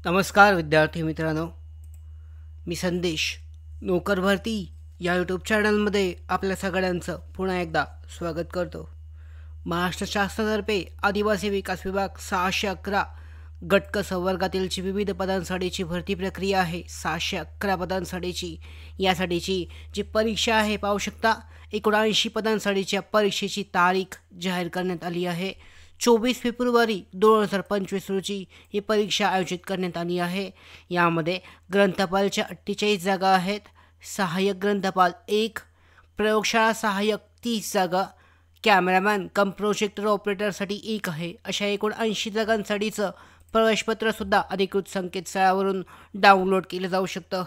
नमस्कार विद्यार्थी मित्रांनो, मी संदेश नोकर भरती या यूट्यूब चॅनलमध्ये आपल्या सगळ्यांचं पुन्हा एकदा स्वागत करतो. महाराष्ट्र शासनातर्फे आदिवासी विकास विभाग 611 गट संवर्गातील जी विविध पदांसाठीची भरती प्रक्रिया आहे, 611 पदांसाठीची यासाठीची जी परीक्षा आहे पाहू शकता. 79 पदांसाठीच्या परीक्षेची तारीख जाहीर करण्यात आली आहे. 24 फेब्रुवारी 2025 रोजी ही परीक्षा आयोजित करण्यात आली आहे. यामध्ये ग्रंथपालच्या 48 जागा आहेत. सहाय्यक ग्रंथपाल 1, प्रयोगशाळा सहाय्यक 30 जागा, कॅमेरामॅन कम प्रोजेक्टर ऑपरेटरसाठी 1 आहे. अशा एकूण 80 जागांसाठीचं प्रवेशपत्रसुद्धा अधिकृत संकेतस्थळावरून डाउनलोड केलं जाऊ शकतं.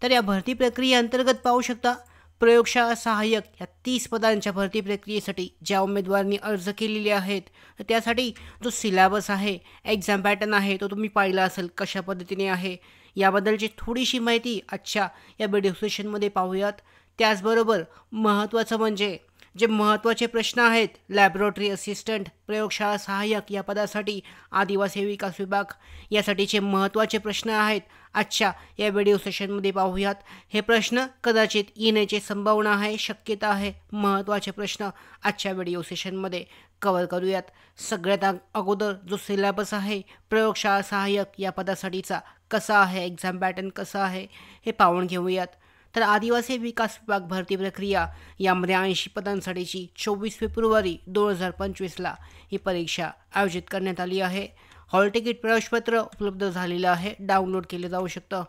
तर या भरती प्रक्रियेअंतर्गत पाहू शकता, प्रयोगशाळा सहाय्यक या 30 पदांच्या भरती प्रक्रियेसाठी ज्या उमेदवारांनी अर्ज केलेले आहेत तर त्यासाठी जो सिलेबस आहे, एक्झाम पॅटर्न आहे, तो तुम्ही पाहिला असेल कशा पद्धतीने आहे. याबद्दलची थोडीशी माहिती आजच्या या व्हिडिओ सेशनमध्ये पाहूयात. त्याचबरोबर महत्त्वाचं म्हणजे जे महत्त्वाचे प्रश्न आहेत, लॅबोरेटरी असिस्टंट प्रयोगशाळा सहाय्यक या पदासाठी आदिवासी विकास विभाग यासाठीचे महत्त्वाचे प्रश्न आहेत, आजच्या या व्हिडिओ सेशनमध्ये पाहूयात. हे प्रश्न कदाचित येण्याची संभावना आहे, शक्यता आहे. महत्त्वाचे प्रश्न आजच्या व्हिडिओ सेशनमध्ये कव्हर करूयात. सगळ्यात अगोदर जो सिलेबस आहे प्रयोगशाळा सहाय्यक या पदासाठीचा कसा आहे, एक्झाम पॅटर्न कसा आहे हे पाहून घेऊयात. तर आदिवासी विकास विभाग भरती प्रक्रिया यामध्ये 80 पदांसाठीची 24 फेब्रुवारी 2025ला ही परीक्षा आयोजित करण्यात आली आहे. हॉल तिकीट प्रवेशपत्र उपलब्ध झालेलं आहे, डाउनलोड केलं जाऊ शकतं.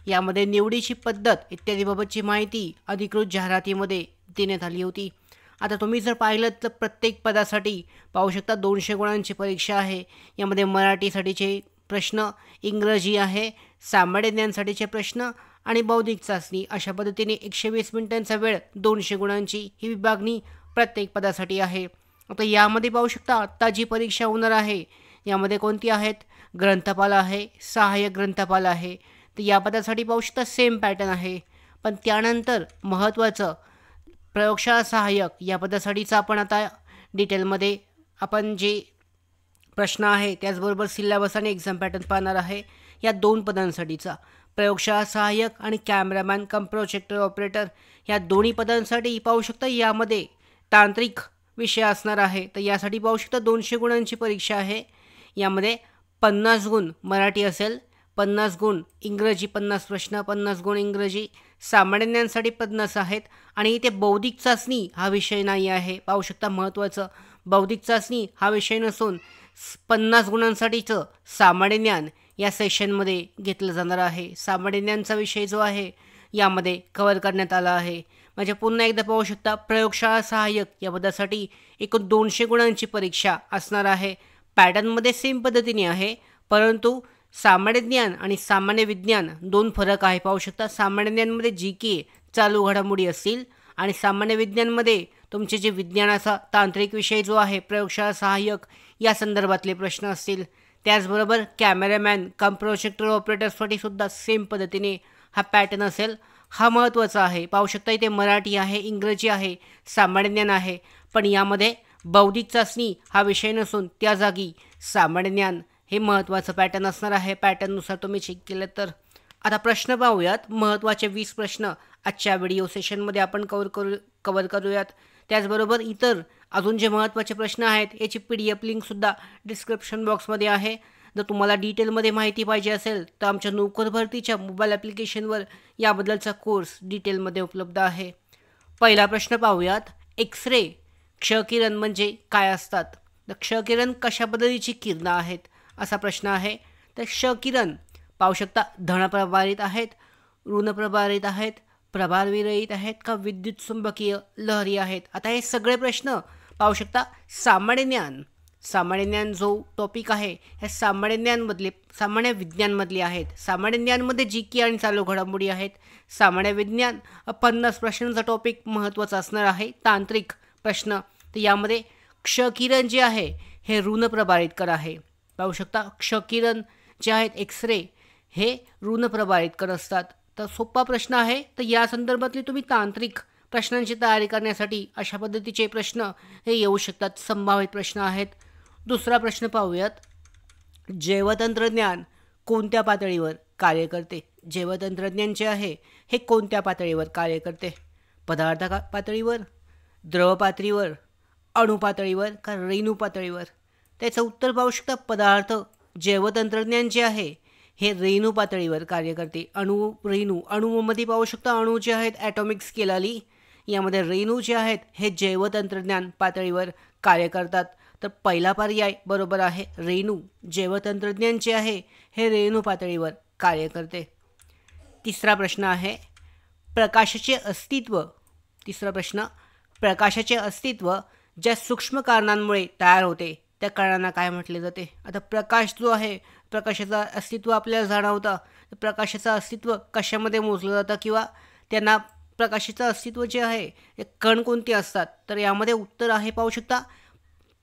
यामध्ये निवडीची पद्धत इत्यादीबाबतची माहिती अधिकृत जाहिरातीमध्ये देण्यात आली होती. आता तुम्ही जर पाहिलं तर प्रत्येक पदासाठी पाहू शकता 200 गुणांची परीक्षा आहे. यामध्ये मराठीसाठीचे प्रश्न, इंग्रजी आहे, सामान्य ज्ञानसाठीचे प्रश्न आणि बौद्धिक चाचणी अशा पद्धतीने 120 मिनिटांचा वेळ 200 गुणांची ही विभागणी प्रत्येक पदासाठी आहे. आता यामध्ये पाहू शकता आत्ता जी परीक्षा होणार आहे यामध्ये कोणती आहेत, ग्रंथपाल आहे, सहाय्यक ग्रंथपाल आहे. तर या पदासाठी पाहू शकता सेम पॅटर्न आहे. पण त्यानंतर महत्त्वाचं प्रयोगशाळा सहाय्यक या पदासाठीचं आपण आता डिटेलमध्ये आपण जे प्रश्न आहे त्याचबरोबर सिलेबस आणि एक्झाम पॅटर्न पाहणार आहे. या 2 पदांसाठीचा प्रयोगशाळा सहाय्यक आणि कॅमेरामॅन कम प्रोजेक्टर ऑपरेटर या दोन्ही पदांसाठी पाहू शकता यामध्ये तांत्रिक विषय असणार आहे. तर यासाठी पाहू शकता 200 गुणांची परीक्षा आहे. यामध्ये 50 गुण मराठी असेल, 50 गुण इंग्रजी, 50 प्रश्न, 50 गुण इंग्रजी, सामान्य ज्ञानसाठी 50 आहेत. आणि इथे बौद्धिक चाचणी हा विषय नाही आहे. पाहू शकता महत्त्वाचं, बौद्धिक चाचणी हा विषय नसून 50 गुणांसाठीचं सामान्य ज्ञान या सेशनमध्ये घेतलं जाणार आहे. सामान्य ज्ञानचा विषय जो आहे यामध्ये कव्हर करण्यात आला आहे. म्हणजे पुन्हा एकदा पाहू शकता प्रयोगशाळा सहाय्यक या पदासाठी एकूण 200 गुणांची परीक्षा असणार आहे. पॅटर्नमध्ये सेम पद्धतीने आहे, परंतु सामान्य ज्ञान आणि सामान्य विज्ञान 2 फरक आहे. पाहू शकता सामान्य ज्ञानमध्ये जी के चालू घडामोडी असतील आणि सामान्य विज्ञानमध्ये तुमचे जे विज्ञानाचा तांत्रिक विषय जो आहे प्रयोगशाळा सहाय्यक या संदर्भातले प्रश्न असतील. त्याचबरोबर कॅमेरामॅन कम प्रोजेक्टर ऑपरेटरसाठी सुद्धा सेम पद्धतीने हा पॅटर्न असेल. हा महत्त्वाचा आहे. पाहू शकता इथे मराठी आहे, इंग्रजी आहे, सामान्य ज्ञान आहे, पण यामध्ये बौद्धिक चाचणी हा विषय नसून त्या जागी सामान्य ज्ञान हे महत्त्वाचं पॅटर्न असणार आहे. पॅटर्ननुसार तुम्ही चेक केलं तर. आता प्रश्न पाहूयात. महत्त्वाचे 20 प्रश्न आजच्या व्हिडिओ सेशनमध्ये आपण कव्हर करूयात. त्याचबरोबर इतर अजून जे महत्त्वाचे प्रश्न आहेत याची PDF लिंकसुद्धा डिस्क्रिप्शन बॉक्समध्ये आहे. जर तुम्हाला डिटेलमध्ये माहिती पाहिजे असेल तर आमच्या नोकर भरतीच्या मोबाईल ॲप्लिकेशनवर याबद्दलचा कोर्स डिटेलमध्ये उपलब्ध आहे. पहिला प्रश्न पाहूयात. एक्स-रे क्षकिरण म्हणजे काय असतात? तर क्षकिरण कशा पद्धतीची किरणं आहेत असा प्रश्न आहे. तर क्षकिरण पाहू शकता धनप्रभारित आहेत, ऋणप्रभारित आहेत, प्रभारविरहित आहेत का विद्युत चुंबकीय लहरी आहेत. आता हे सगळे प्रश्न पाहू शकता सामान्य ज्ञान जो टॉपिक आहे ह्या सामान्य विज्ञानमधले आहेत. सामान्य ज्ञानमध्ये जी के आणि चालू घडामोडी आहेत. सामान्य विज्ञान 50 प्रश्नांचा टॉपिक महत्त्वाचा असणार आहे, तांत्रिक प्रश्न. तर यामध्ये क्षकिरण जे आहे हे ऋणप्रभारितकर आहे. पाहू शकता क्षकिरण जे आहेत एक्स-रे हे ऋणप्रभारितकर असतात. तर सोपा प्रश्न आहे. तर या संदर्भातली तुम्ही तांत्रिक प्रश्नांची तयारी करण्यासाठी अशा पद्धतीचे प्रश्न हे येऊ शकतात, संभावित प्रश्न आहेत. दुसरा प्रश्न पाहूयात. जैवतंत्रज्ञान कोणत्या पातळीवर कार्य करते? जैवतंत्रज्ञान जे आहे हे कोणत्या पातळीवर कार्य करते? पदार्थ पातळीवर, द्रव पातळीवर, अणु पातळीवर का रेणू पातळीवर? त्याचं उत्तर पाहू शकता. पदार्थ जैवतंत्रज्ञान जे आहे हे रेणू पातळीवर कार्य करते. रेणू अणूमध्ये पाहू शकता. अणू जे आहेत ॲटॉमिक स्केल आली, यामध्ये रेणू जे आहेत हे जैवतंत्रज्ञान पातळीवर कार्य करतात. तर पहिला पर्याय बरोबर आहे. रेणू जैवतंत्रज्ञान जे आहे हे रेणू पातळीवर कार्य करते. तिसरा प्रश्न आहे प्रकाशाचे अस्तित्व. तिसरा प्रश्न, प्रकाशाचे अस्तित्व ज्या सूक्ष्म कारणांमुळे तयार होते त्या कारणांना काय म्हटले जाते? आता प्रकाश जो आहे, प्रकाशाचं अस्तित्व आपल्याला जाणवतं. तर प्रकाशाचं अस्तित्व कशामध्ये मोजलं जातं किंवा त्यांना प्रकाशाचं अस्तित्व जे आहे हे कण कोणते असतात? तर यामध्ये उत्तर आहे पाहू शकता.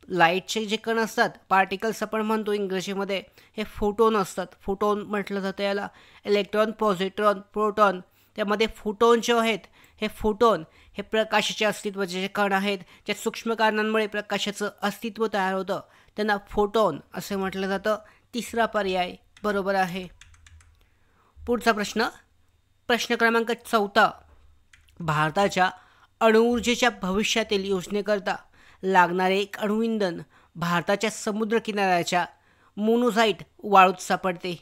लाईटचे जे कण असतात, पार्टिकल्स आपण म्हणतो इंग्रजीमध्ये, हे फोटोन असतात. फोटोन म्हटलं जातं याला. इलेक्ट्रॉन, पॉझिट्रॉन, प्रोटॉन, त्यामध्ये फोटोन जे आहेत हे फोटोन हे प्रकाशाचे अस्तित्वाचे जे कण आहेत, ज्या सूक्ष्म कारणांमुळे प्रकाशाचं अस्तित्व तयार होतं त्यांना फोटोन असे म्हटलं जातं. तिसरा पर्याय बरोबर आहे. पुढचा प्रश्न, प्रश्न क्रमांक 14. भारताच्या अणुऊर्जेच्या भविष्यातील योजनेकरता लागणारे एक अणुइंधन भारताच्या समुद्रकिनाऱ्याच्या मोनोझाईट वाळूत सापडते.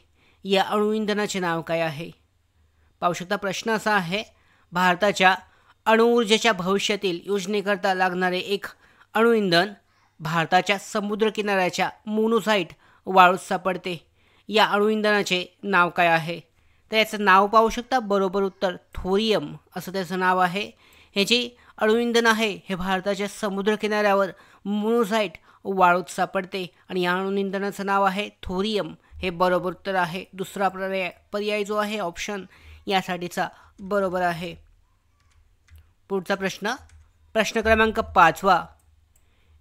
या अणुइंधनाचे नाव काय आहे? पाहू शकता. प्रश्न असा आहे, भारताच्या अणुऊर्जेच्या भविष्यातील योजनेकरता लागणारे एक अणुइंधन भारताच्या समुद्रकिनाऱ्याच्या मोनोझाईट वाळूत सापडते. या अणुइंधनाचे नाव काय आहे? तर याचं नाव पाहू शकता. बरोबर उत्तर थोरियम असं त्याचं नाव आहे. हे जे अणुइंधन आहे हे भारताच्या समुद्रकिनाऱ्यावर मोनोझाईट वाळूत सापडते आणि या अणुइंधनाचं नाव आहे थोरियम. हे बरोबर उत्तर आहे. दुसरा पर्याय जो आहे ऑप्शन यासाठीचा बरोबर आहे. पुढचा प्रश्न, प्रश्न क्रमांक 5.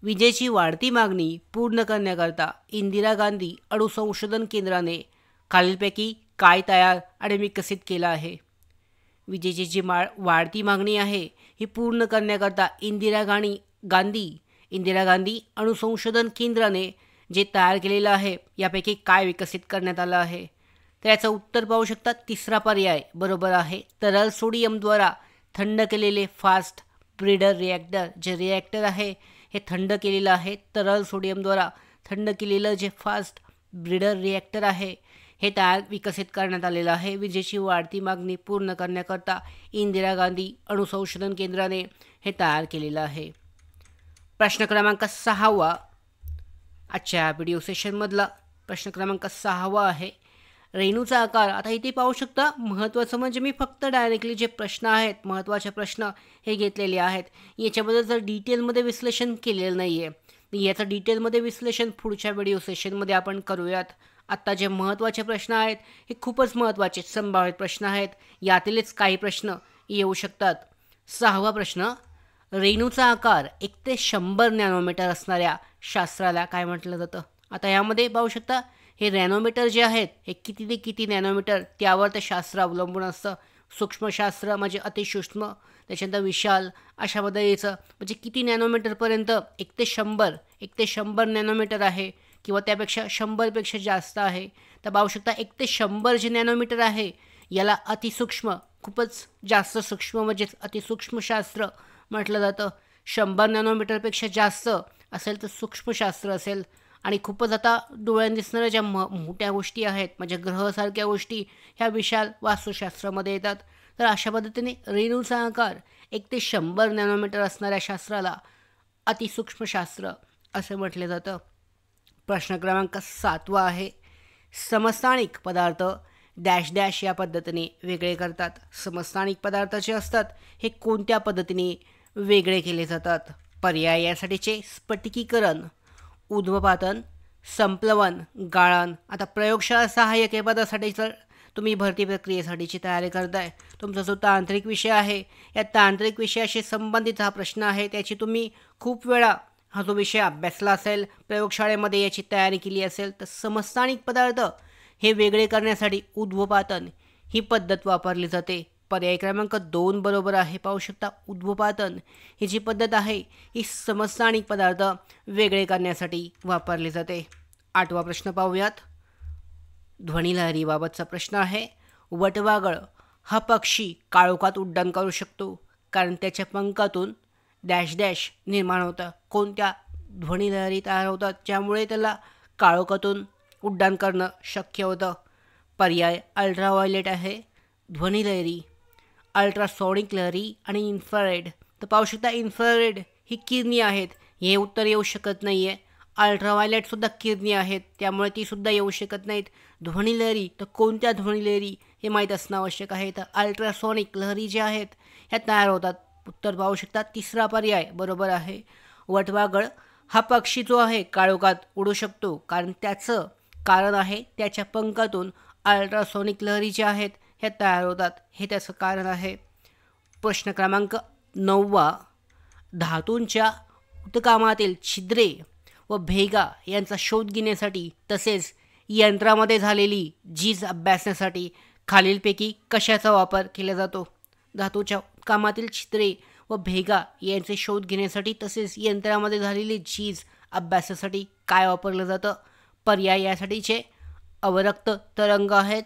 विजेची वाढती मागणी पूर्ण करण्याकरता इंदिरा गांधी अणु संशोधन केंद्राने खालीलपैकी काय तयार आणि विकसित केलं आहे? विजेची जी वाढती मागणी आहे ही पूर्ण करण्याकरता इंदिरा गांधी अणु संशोधन केंद्राने जे तयार केलेलं आहे यापैकी काय विकसित करण्यात आलं आहे? तर याचं उत्तर पाहू शकता. तिसरा पर्याय बरोबर आहे. तरल सोडियमद्वारा थंड केलेले फास्ट ब्रीडर रिॲक्टर. जे रिॲक्टर आहे हे थंड केलेलं आहे. तरल सोडियमद्वारा थंड केलेलं जे फास्ट ब्रीडर रिॲक्टर आहे हे विकसित करण्यात आलेलं आहे. विजेची वाढती मागणी पूर्ण करण्याकरता इंदिरा गांधी अणु संशोधन केंद्राने हे तयार केलेलं आहे. प्रश्न क्रमांक 6. आजच्या व्हिडिओ सेशनमधला प्रश्न क्रमांक 6 आहे रेणूचा आकार. आता इथे पाहू शकता. महत्त्वाचं म्हणजे मी फक्त डायरेक्टली जे प्रश्न आहेत, महत्त्वाचे प्रश्न हे घेतलेले आहेत. याच्याबद्दल जर डिटेलमध्ये विश्लेषण केलेलं नाही आहे. याचं डिटेलमध्ये विश्लेषण पुढच्या व्हिडिओ सेशनमध्ये आपण करूयात. आत्ता जे महत्त्वाचे प्रश्न आहेत हे खूपच महत्त्वाचे संभाव्य प्रश्न आहेत. यातीलच काही प्रश्न येऊ शकतात. 6वा प्रश्न, रेणूचा आकार 1 ते 100 नॅनोमीटर असणाऱ्या शास्त्राला काय म्हटलं जातं? आता यामध्ये पाहू शकता हे नॅनोमीटर जे आहेत हे किती ते किती नॅनोमीटर त्यावर ते शास्त्र अवलंबून असतं. सूक्ष्मशास्त्र म्हणजे अतिसूक्ष्म, त्याच्यानंतर विशाल, अशा पद्धतीचं म्हणजे किती नॅनोमीटरपर्यंत 1 ते 100 नॅनोमीटर आहे किंवा त्यापेक्षा 100पेक्षा जास्त आहे. तर पाहू शकता 1 ते 100 जे नॅनोमीटर आहे याला अतिसूक्ष्म, खूपच जास्त सूक्ष्म म्हणजेच अतिसूक्ष्मशास्त्र म्हटलं जातं. 100 नॅनोमीटरपेक्षा जास्त असेल तर सूक्ष्मशास्त्र असेल. आणि खूपच आता डोळ्याने दिसणाऱ्या ज्या मोठ्या गोष्टी आहेत म्हणजे ग्रहसारख्या गोष्टी ह्या विशाल वास्तुशास्त्रामध्ये येतात. तर अशा पद्धतीने रेणूचा आकार 1 ते 100 नॅनोमीटर असणाऱ्या शास्त्राला अतिसूक्ष्मशास्त्र असे म्हटले जातं. प्रश्न क्रमांक 7 आहे समस्थानिक पदार्थ डॅश डॅश या पद्धतीने वेगळे करतात. समस्थानिक पदार्थ जे असतात हे कोणत्या पद्धतीने वेगळे केले जातात? पर्याय यासाठीचे स्फटिकीकरण, उध्वपातन, संप्लवन, गाळण. आता प्रयोगशाळा सहाय्यक या पदासाठी जर तुम्ही भरती प्रक्रियेसाठीची तयारी करताय, तुमचा जो तांत्रिक विषय आहे या तांत्रिक विषयाशी संबंधित हा प्रश्न आहे, त्याची तुम्ही खूप वेळा हा जो विषय अभ्यासला असेल, प्रयोगशाळेमध्ये याची तयारी केली असेल, तर समस्थानिक पदार्थ हे वेगळे करण्यासाठी उध्वपातन ही पद्धत वापरली जाते. पर्याय क्रमांक 2 बरोबर आहे. पाहू शकता उध्वपातन ही जी पद्धत आहे ही समस्थानिक पदार्थ वेगळे करण्यासाठी वापरली जाते. 8वा प्रश्न पाहूयात. ध्वनिलहरीबाबतचा प्रश्न आहे. वटवाघळ हा पक्षी काळोखात उड्डाण करू शकतो कारण त्याच्या पंखातून डॅश डॅश निर्माण होतं. कोणत्या ध्वनिलहरी तयार होतात ज्यामुळे त्याला काळोखातून उड्डाण करणं शक्य होतं? पर्याय अल्ट्राव्हायोलेट आहे. ध्वनिलहरी, अल्ट्रासॉनिक लहरी आणि इन्फ्रारेड. तर पाहू शकता इन्फ्रारेड ही किरणी आहेत, हे उत्तर येऊ शकत नाही आहे. अल्ट्राव्हायोलेटसुद्धा किरणी आहेत, त्यामुळे तीसुद्धा येऊ शकत नाहीत. ध्वनिलहरी, तर कोणत्या ध्वनिलहरी हे माहीत असणं आवश्यक आहे. तर अल्ट्रासॉनिक लहरी ज्या आहेत ह्या तयार होतात. उत्तर पाहू शकता तिसरा पर्याय बरोबर आहे. वटवाघळ हा पक्षी जो आहे काळोखात उडू शकतो कारण त्याचं कारण आहे त्याच्या पंखातून अल्ट्रासॉनिक लहरी ज्या आहेत ह्या तयार होतात, हे त्याचं कारण आहे. प्रश्न क्रमांक 9. धातूंच्या उतकामातील छिद्रे व भेगा यांचा शोध घेण्यासाठी तसेच यंत्रामध्ये झालेली झीज अभ्यासण्यासाठी खालीलपैकी कशाचा वापर केला जातो? धातूच्या उतकामातील छिद्रे व भेगा यांचे शोध घेण्यासाठी तसेच यंत्रामध्ये झालेली झीज अभ्यासासाठी काय वापरलं जातं? पर्याय यासाठीचे अवरक्त तरंग आहेत,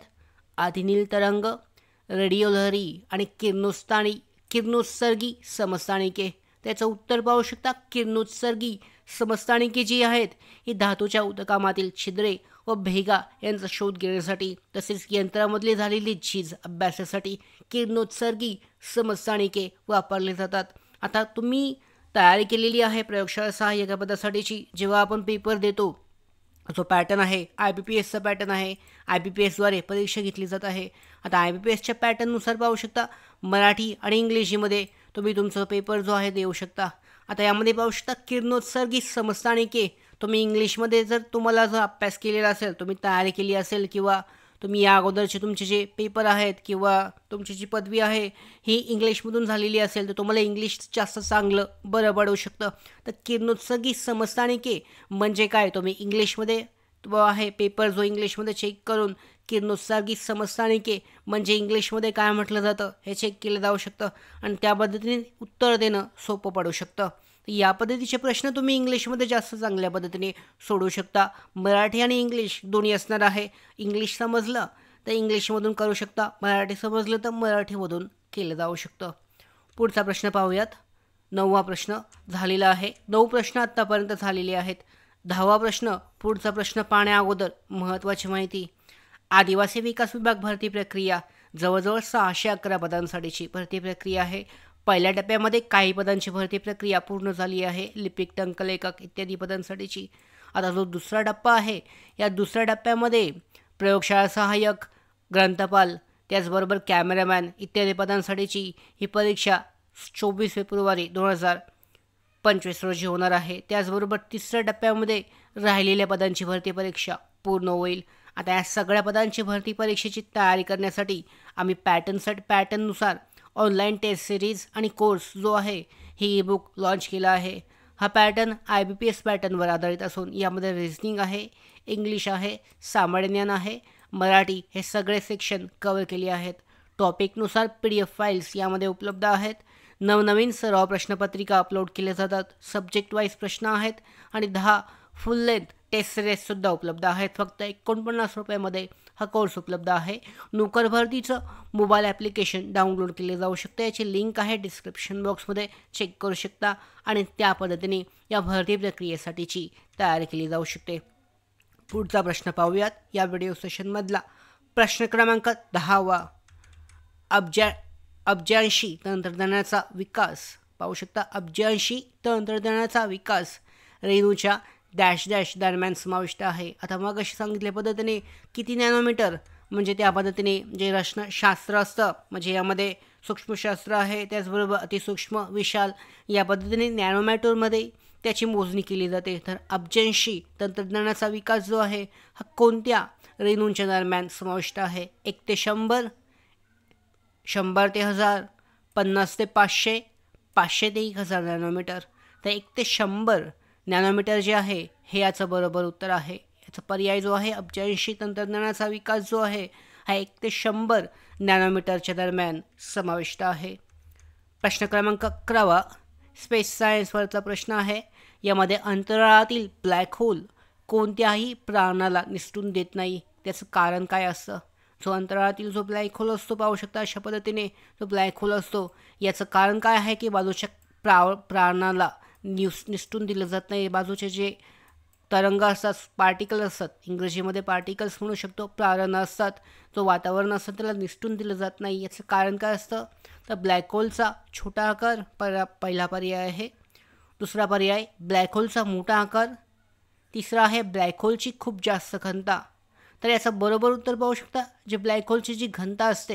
आधिनील तरंग, रेडिओ लहरी आणि किरणोत्सर्गी समस्थानिके. त्याचं उत्तर पाहू शकता किरणोत्सर्गी समस्थानिके जी आहेत ही धातूच्या उतकामातील छिद्रे व भेगा यांचा शोध घेण्यासाठी तसेच यंत्रामधली झालेली झीज अभ्यासासाठी किरणोत्सर्गी समस्थानिके वापरले जातात. आता तुम्ही तयारी केलेली आहे प्रयोगशाळा सहाय्यक पदासाठीची. जेव्हा आपण पेपर देतो जो पॅटर्न आहे IBPSचा पॅटर्न आहे, IBPSद्वारे परीक्षा घेतली जात आहे. आता IBPSच्या पॅटर्ननुसार पाहू शकता मराठी आणि इंग्रजीमध्ये तुम्ही तुमचा पेपर जो आहे देऊ शकता. आता यामध्ये पाहू शकता किरणोत्सर्गी समस्थानिके तुम्ही इंग्लिशमध्ये जर तुम्हाला जर अभ्यास केलेला असेल, तुम्ही तयारी केली असेल किंवा तुम्ही या अगोदरचे तुमचे जे पेपर आहेत किंवा तुमची जी पदवी आहे ही इंग्लिशमधून झालेली असेल तर तुम्हाला इंग्लिश जास्त चांगलं बरं पडू शकतं. तर किरणोत्सर्गी समस्थानिके म्हणजे काय, तुम्ही इंग्लिशमध्ये आहे पेपर जो इंग्लिशमध्ये चेक करून किरणोत्सर्गी समस्थानिके म्हणजे इंग्लिशमध्ये काय म्हटलं जातं हे चेक केलं जाऊ शकतं आणि त्या पद्धतीने उत्तर देणं सोपं पडू शकतं. या पद्धतीचे प्रश्न तुम्ही इंग्लिशमध्ये जास्त चांगल्या पद्धतीने सोडवू शकता. मराठी आणि इंग्लिश दोन्ही असणार आहे. इंग्लिश समजलं तर इंग्लिशमधून करू शकता, मराठी समजलं तर मराठीमधून केलं जाऊ शकतं. पुढचा प्रश्न पाहूयात. 9वा प्रश्न झालेला आहे. 9 प्रश्न आत्तापर्यंत झालेले आहेत. 10वा प्रश्न. पुढचा प्रश्न पाहण्या अगोदर महत्त्वाची माहिती. आदिवासी विकास विभाग भरती प्रक्रिया जवळजवळ 611 पदांसाठीची भरती प्रक्रिया आहे. पहिल्या टप्प्यामध्ये काही पदांची भरती प्रक्रिया पूर्ण झाली आहे, लिपिक, टंकलेखक इत्यादी पदांसाठीची. आता जो दुसरा टप्पा आहे या दुसऱ्या टप्प्यामध्ये प्रयोगशाळा सहाय्यक, ग्रंथपाल, त्याचबरोबर कॅमेरामॅन इत्यादी पदांसाठीची ही परीक्षा 24 फेब्रुवारी 2025 रोजी होणार आहे. त्याचबरोबर तिसऱ्या टप्प्यामध्ये राहिलेल्या पदांची भरती परीक्षा पूर्ण होईल. आता या सगळ्या पदांची भरती परीक्षेची तयारी करण्यासाठी आम्ही पॅटर्ननुसार ऑनलाईन टेस्ट सिरीज आणि कोर्स जो आहे ही ईबुक लॉन्च केला आहे. हा पॅटर्न IBPS पॅटर्नवर आधारित असून यामध्ये रिझनिंग आहे, इंग्लिश आहे, सामान्य ज्ञान आहे, मराठी हे सगळे सेक्शन कव्हर केले आहेत. टॉपिकनुसार PDF फाईल्स यामध्ये उपलब्ध आहेत. नवनवीन सराव प्रश्नपत्रिका अपलोड केल्या जातात. सब्जेक्ट वाईज प्रश्न आहेत आणि 10 फुल लेंथ टेस्ट सिरीजसुद्धा उपलब्ध आहेत. फक्त 49 रुपयामध्ये हा कोर्स उपलब्ध आहे. नोकर भरतीचं मोबाईल ॲप्लिकेशन डाउनलोड केले जाऊ शकते. याची लिंक आहे डिस्क्रिप्शन बॉक्समध्ये, चेक करू शकता आणि त्या पद्धतीने या भरती प्रक्रियेसाठीची तयारी केली जाऊ शकते. पुढचा प्रश्न पाहूयात या व्हिडिओ सेशनमधला. प्रश्न क्रमांक 10वा. अब्जांशी तंत्रज्ञानाचा विकास. पाहू शकता अब्जांशी तंत्रज्ञानाचा विकास रेणूच्या डॅश डॅश दरम्यान समाविष्ट आहे. आता मग अशी सांगितल्या पद्धतीने किती नॅनोमीटर म्हणजे त्या पद्धतीने जे रचनाशास्त्र असतं म्हणजे यामध्ये सूक्ष्मशास्त्र आहे, त्याचबरोबर अतिसूक्ष्म, विशाल या पद्धतीने नॅनोमीटरमध्ये त्याची मोजणी केली जाते. तर अब्जांशी तंत्रज्ञानाचा विकास जो आहे हा कोणत्या रेणूंच्या दरम्यान समाविष्ट आहे? 1 ते 100, 100 ते 1000, 50 ते 500, 500 ते 1000 नॅनोमीटर. तर 1 ते 100 नॅनोमीटर जे आहे हे याचं बरोबर उत्तर आहे. याचा पर्याय जो आहे अब्जांशी तंत्रज्ञानाचा विकास जो आहे हा 1 ते 100 नॅनोमीटरच्या दरम्यान समाविष्ट आहे. प्रश्न क्रमांक 11वा. स्पेस सायन्सवरचा प्रश्न आहे. यामध्ये अंतराळातील ब्लॅक होल कोणत्याही प्राण्याला निसटून देत नाही. त्याचं कारण काय असतं? जो अंतराळातील जो ब्लॅक होल असतो, पाहू शकता अशा पद्धतीने जो ब्लॅक होल असतो, याचं कारण काय आहे की बाजूच्या प्राणाला निसटून दिलं जात नाही. बाजूचे जे तरंग असतात, पार्टिकल असतात, इंग्रजीमध्ये पार्टिकल्स म्हणू शकतो, प्रारण असतात, जो वातावरण असतं त्याला निसटून दिलं जात नाही. याचं कारण काय असतं? तर ब्लॅक होलचा छोटा आकार पहिला पर्याय आहे. दुसरा पर्याय ब्लॅक होलचा मोठा आकार. तिसरा आहे ब्लॅक होलची खूप जास्त घनता. तर याचं बरोबर उत्तर पाहू शकता, जे ब्लॅक होलची जी घनता असते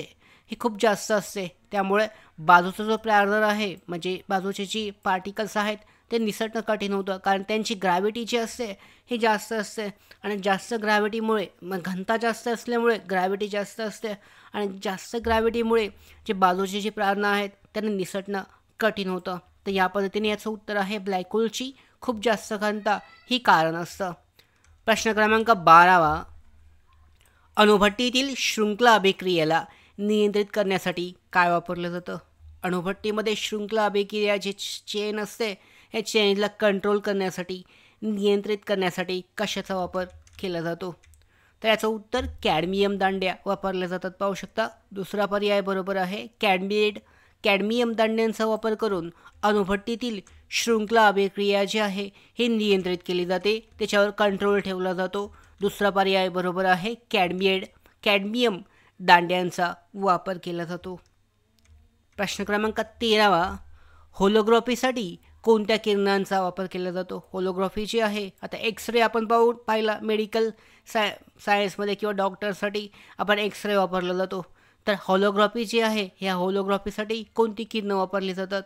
ही खूप जास्त असते, त्यामुळे बाजूचा जो प्रार्दर आहे, म्हणजे बाजूचे जी पार्टिकल्स आहेत ते निसटणं कठीण होतं, कारण त्यांची ग्रॅव्हिटी जी असते ही जास्त असते. आणि जास्त ग्रॅव्हिटीमुळे, मग घनता जास्त असल्यामुळे ग्रॅव्हिटी जास्त असते, आणि जास्त ग्रॅव्हिटीमुळे जे बाजूचे जे प्रारणं आहेत त्यांना निसटणं कठीण होतं. तर या पद्धतीने याचं उत्तर आहे ब्लॅक होलची खूप जास्त घनता ही कारण असतं. प्रश्न क्रमांक 12. अणुभट्टीतील शृंखला अभिक्रियेला नियंत्रित करण्यासाठी काय वापरलं जातं? अणुभट्टीमध्ये शृंखला अभिक्रिया जे चेन असते, या चेनला कंट्रोल करण्यासाठी, नियंत्रित करण्यासाठी कशाचा वापर केला जातो? तर याचं उत्तर कॅडमियम दांड्या वापरल्या जातात, पाहू शकता. दुसरा पर्याय बरोबर आहे. कॅडमियम दांड्यांचा वापर करून अणुभट्टीतील शृंखला अभिक्रिया जी आहे हे नियंत्रित केली जाते, त्याच्यावर कंट्रोल ठेवला जातो. दुसरा पर्याय बरोबर आहे. कॅडमियम दांड्यांचा वापर केला जातो. प्रश्न क्रमांक 13. होलोग्राफीसाठी कोणत्या किरणांचा वापर केला जातो? होलोग्राफी जी आहे, आता एक्सरे आपण पाहिला मेडिकल सायन्समध्ये किंवा डॉक्टरसाठी आपण एक्सरे वापरला जातो. तर होलोग्राफी जी आहे, ह्या होलोग्राफीसाठी कोणती किरणं वापरली जातात?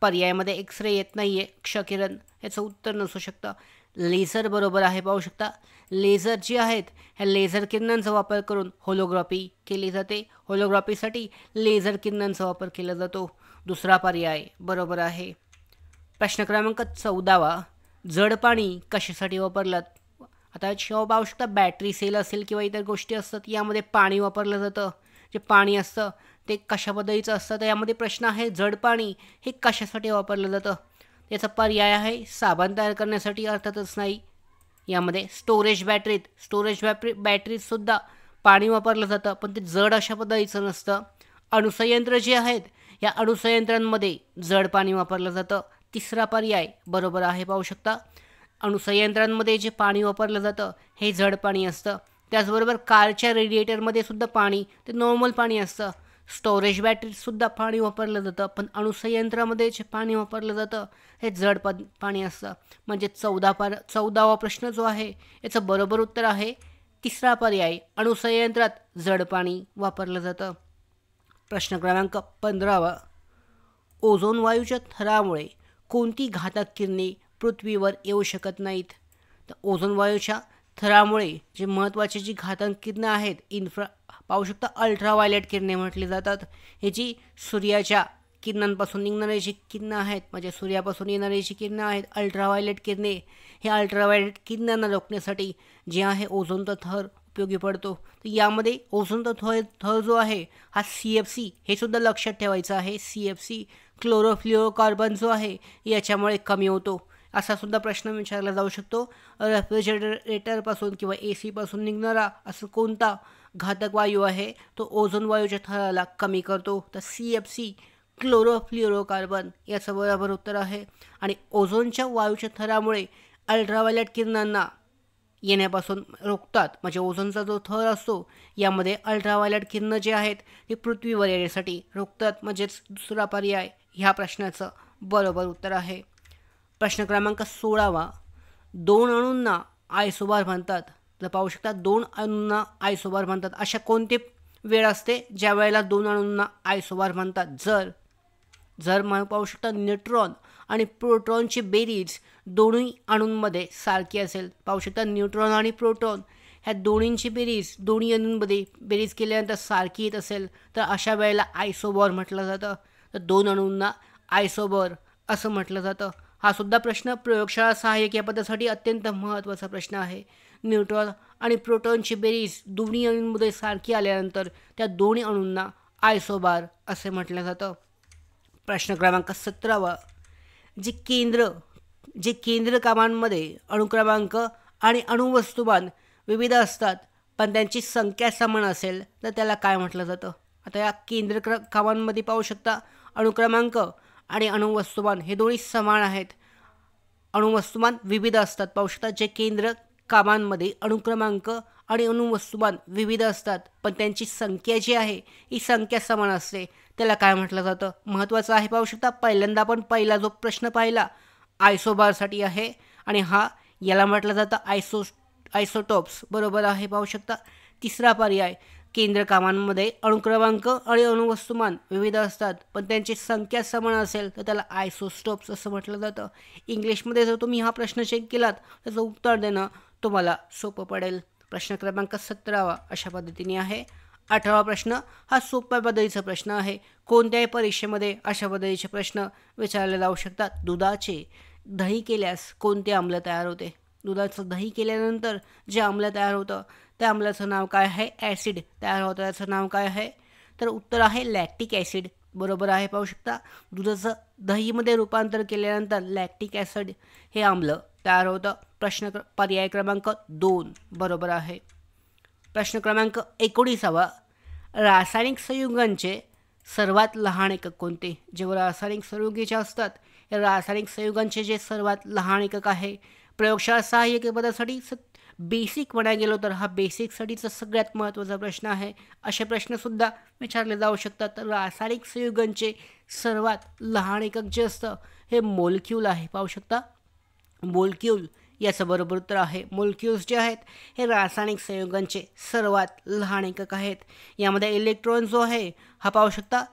पर्यायामध्ये एक्सरे येत नाही आहे, क्षकिरण याचं उत्तर नसू शकतं. लेझर बरोबर आहे, पाहू शकता. लेझर जी आहेत ह्या लेझर किरणांचा वापर करून होलोग्राफी केली जाते. होलोग्राफीसाठी लेझर किरणांचा वापर केला जातो. दुसरा पर्याय बरोबर आहे. प्रश्न क्रमांक 14. जड पाणी कशासाठी वापरलात? आता पाहू शकता, बॅटरी सेल असेल किंवा इतर गोष्टी असतात, यामध्ये पाणी वापरलं जातं. जे पाणी असतं ते कशा पद्धतीचं असतं? तर यामध्ये प्रश्न आहे, जड पाणी हे कशासाठी वापरलं जातं? याचा पर्याय आहे साबण तयार करण्यासाठी, अर्थातच नाही. यामध्ये स्टोरेज बॅटरीतसुद्धा पाणी वापरलं जातं, पण ते जड अशा पद्धतीचं नसतं. अणुसंयंत्र जे आहेत, या अणुसंयंत्रांमध्ये जड पाणी वापरलं जातं. तिसरा पर्याय बरोबर आहे, पाहू शकता. अणुसंयंत्रांमध्ये जे पाणी वापरलं जातं हे जड पाणी असतं. त्याचबरोबर कारच्या रेडिएटरमध्ये सुद्धा पाणी ते नॉर्मल पाणी असतं. स्टोरेज बॅटरीतसुद्धा पाणी वापरलं जातं, पण अणुसंयंत्रामध्ये जे पाणी वापरलं जातं हे जड पाणी असतं. म्हणजे 14वा प्रश्न जो आहे याचं बरोबर उत्तर आहे तिसरा पर्याय, अणुसंयंत्रात जड पाणी वापरलं जातं. प्रश्न क्रमांक 15. ओझोन वायूच्या थरामुळे कोणती घातक किरणे पृथ्वीवर येऊ शकत नाहीत? तर ओझोन वायूच्या थरामुळे जे महत्त्वाची जी घातक किरणं आहेत, पाहू शकता, अल्ट्राव्हायलेट किरणे म्हटली जातात. हे जी सूर्याच्या किरणांपासून निघणारी जी किरणं आहेत, म्हणजे सूर्यापासून येणारी जी किरणं आहेत, अल्ट्राव्हायलेट किरणे, हे अल्ट्राव्हायलेट किरणांना रोखण्यासाठी जे आहे ओझोनचा थर उपयोगी पडतो. तर यामध्ये ओझोनचा थर जो आहे हा CFC हे सुद्धा लक्षात ठेवायचं आहे. CFC क्लोरोफ्लोरोकार्बन जो आहे याच्यामुळे कमी होतो, असा सुद्धा प्रश्न विचारला जाऊ शकतो. रेफ्रिजरेटरपासून किंवा AC पासून निघणारा असं कोणता घातक वायू आहे तो ओझोन वायूच्या थराला कमी करतो? तर CFC क्लोरोफ्लोरोकार्बन याचं बरोबर उत्तर आहे. आणि ओझोनच्या वायूच्या थरामुळे अल्ट्राव्हायलेट किरणांना येण्यापासून रोखतात, म्हणजे ओझोनचा जो थर असतो यामध्ये अल्ट्राव्हायलेट किरणं जे आहेत ते पृथ्वीवर येण्यासाठी रोखतात. म्हणजेच दुसरा पर्याय ह्या प्रश्नाचं बरोबर उत्तर आहे. प्रश्न क्रमांक 16. 2 अणूंना आयसोबार म्हणतात. तर पाहू शकता, 2 अणूंना आयसोबार म्हणतात. अशा कोणते वेळ असते ज्या वेळेला 2 अणूंना आयसोबार म्हणतात? जर पाहू शकता, न्यूट्रॉन आणि प्रोटॉनची बेरीज दोन्ही अणूंमध्ये सारखी असेल. पाहू शकता, न्यूट्रॉन आणि प्रोटॉन ह्या दोन्हींची बेरीज दोन्ही अणूंमध्ये बेरीज केल्यानंतर सारखी येत असेल तर अशा वेळेला आयसोबार म्हटलं जातं. तर 2 अणूंना आयसोबार असं म्हटलं जातं. हा सुद्धा प्रश्न प्रयोगशाळा सहाय्यक या पदासाठी अत्यंत महत्त्वाचा प्रश्न आहे. न्यूट्रॉन आणि प्रोटॉनची बेरीज दोन्ही अणूंमध्ये सारखी आल्यानंतर त्या दोन्ही अणूंना आयसोबार असे म्हटलं जातं. प्रश्न क्रमांक 17. जे केंद्र कामांमध्ये अणुक्रमांक आणि अणुवस्तुमान विविध असतात, पण त्यांची संख्या समान असेल तर त्याला काय म्हटलं जातं? आता या कामांमध्ये पाहू शकता अणुक्रमांक आणि अणुवस्तुमान हे दोन्ही समान आहेत. अणुवस्तुमान विविध असतात. पाहू शकता जे केंद्र कामांमध्ये अणुक्रमांक आणि अणुवस्तुमान विविध असतात, पण त्यांची संख्या जी आहे ही संख्या समान असते. त्याला काय म्हटलं जातं? महत्त्वाचं आहे. पाहू शकता पहिल्यांदा आपण पहिला जो प्रश्न पाहिला आयसोबारसाठी आहे आणि याला म्हटलं जातं आयसोटोप्स. बरोबर आहे. पाहू शकता तिसरा पर्याय केंद्र कामांमध्ये अणुक्रमांक आणि अणुवस्तुमान विविध असतात, पण त्यांची संख्या समान असेल तर त्याला आयसोटोप्स असं म्हटलं जातं. इंग्लिशमध्ये जर तुम्ही हा प्रश्न चेक केलात त्याचं उत्तर देणं तुम्हाला सोपं पडेल. प्रश्न क्रमांक 17 अशा पद्धतीने आहे. 18वा प्रश्न हा सोप्या पद्धतीचा प्रश्न आहे. कोणत्याही परीक्षेमध्ये अशा पद्धतीचे प्रश्न विचारले जाऊ शकतात. दुधाचे दही केल्यास कोणते आम्ल तयार होते? दुधाचं दही केल्यानंतर जे आम्ल तयार होतं त्या आम्लाचं नाव काय आहे? ॲसिड तयार होतं त्याचं नाव काय आहे? तर उत्तर आहे लॅक्टिक ॲसिड. बरोबर आहे. पाहू शकता दुधाचं दहीमध्ये रूपांतर केल्यानंतर लॅक्टिक ॲसिड हे आम्ल तयार होतं. पर्याय क्रमांक 2 बरोबर आहे. प्रश्न क्रमांक 19 रासायनिक संयुगांचे सर्वात लहान एकक कोणते? जेव्हा रासायनिक संयुगे असतात या रासायनिक संयुगांचे जे सर्वात लहान एकक आहे प्रयोगशाळा सहाय्यक पदासाठी बेसिक म्हणायला गेलो तर हा बेसिकसाठीचा सगळ्यात महत्त्वाचा प्रश्न आहे. असे प्रश्नसुद्धा विचारले जाऊ शकतात. तर रासायनिक संयुगांचे सर्वात लहान एकक जे असतं हे मोलक्यूल आहे. पाहू शकता मोलक्यूल याचं बरोबर उत्तर आहे. मोलक्यूल्स जे आहेत हे रासायनिक संयुगांचे सर्वात लहान एकक आहेत. यामध्ये इलेक्ट्रॉन जो आहे हा पाहू शकता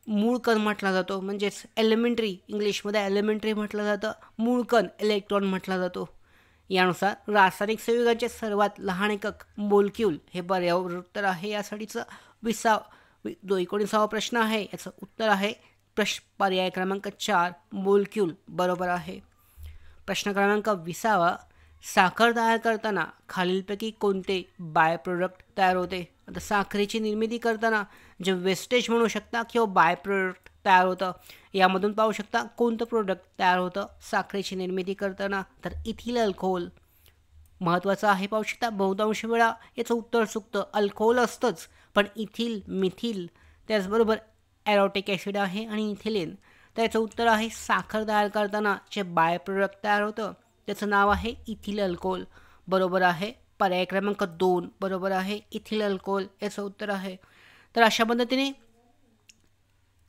मूळ कण म्हटला जातो, म्हणजेच एलिमेंटरी, इंग्लिशमध्ये एलिमेंटरी म्हटलं जातं. मूळ कण इलेक्ट्रॉन म्हटला जातो. यानुसार रासायनिक संयुगांचे सर्वात लहान एकक मोलक्यूल हे बरोबर उत्तर आहे. यासाठीचं 19वा प्रश्न आहे याचं उत्तर आहे पर्याय क्रमांक 4 मोलक्यूल बरोबर आहे. प्रश्न क्रमांक 20 साखर तयार करताना खालीलपैकी कोणते बाय प्रोडक्ट तयार होते? आता साखरेची निर्मिती करताना जे वेस्टेज म्हणू शकता किंवा बाय प्रोडक्ट तयार होतं यामधून पाहू शकता कोणतं प्रोडक्ट तयार होतं साखरेची निर्मिती करताना? तर इथिल अल्कोहोल. महत्त्वाचं आहे. पाहू शकता बहुतांश वेळा याचं उत्तर चुकतं. अल्कोहोल असतंच पण इथिल, मिथिल त्याचबरोबर ॲरोटिक ॲसिड आहे आणि इथिलीन. तर याचं उत्तर आहे साखर तयार करताना जे बाय प्रोडक्ट तयार होतं त्याचं नाव आहे इथिल अल्कोहोल. बरोबर आहे. पर्याय क्रमांक 2 बरोबर आहे. इथिल अल्कोहोल याचं उत्तर आहे. तर अशा पद्धतीने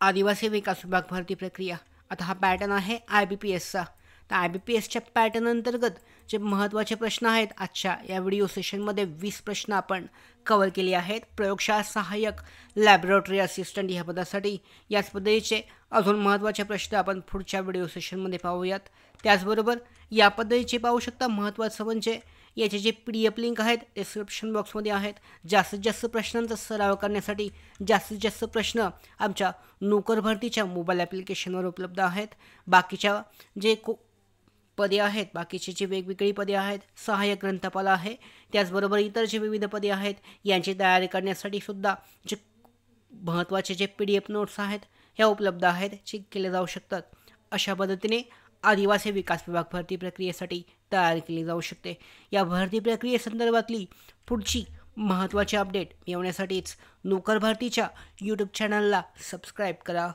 आदिवासी विकास विभाग भरती प्रक्रिया. आता हा पॅटर्न आहे IBPSचा. तर IBPSच्या पॅटर्न अंतर्गत जे महत्त्वाचे प्रश्न आहेत आजच्या या व्हिडिओ सेशनमध्ये 20 प्रश्न आपण कव्हर केले आहेत. प्रयोगशाळा सहाय्यक, लॅबोरेटरी असिस्टंट ह्या पदासाठी याच पद्धतीचे अजून महत्त्वाचे प्रश्न आपण पुढच्या व्हिडिओ सेशनमध्ये पाहूयात. त्याचबरोबर या पद्धतीचे पाहू शकता महत्त्वाचं म्हणजे याचे जे PDF लिंक आहेत डिस्क्रिप्शन बॉक्समध्ये आहेत. जास्तीत जास्त प्रश्नांचा सराव करण्यासाठी जास्तीत जास्त प्रश्न आमच्या नोकर भरतीच्या मोबाईल ॲप्लिकेशनवर उपलब्ध आहेत. बाकीच्या जे पदे आहेत, बाकीची जी वेगवेगळी पदे आहेत, सहाय्यक ग्रंथपाल आहे, त्याचबरोबर इतर जे विविध पदे आहेत यांची तयारी करण्यासाठी सुद्धा जे महत्त्वाचे जे PDF नोट्स आहेत ह्या उपलब्ध आहेत, चेक केले जाऊ शकतात. अशा पद्धतीने आदिवासी विकास विभाग भरती प्रक्रियेसाठी तयार केली जाऊ शकते. या भरती प्रक्रियेसंदर्भातली पुढची महत्त्वाची अपडेट मिळवण्यासाठीच नोकर भरतीच्या यूट्यूब चॅनलला सबस्क्राईब करा.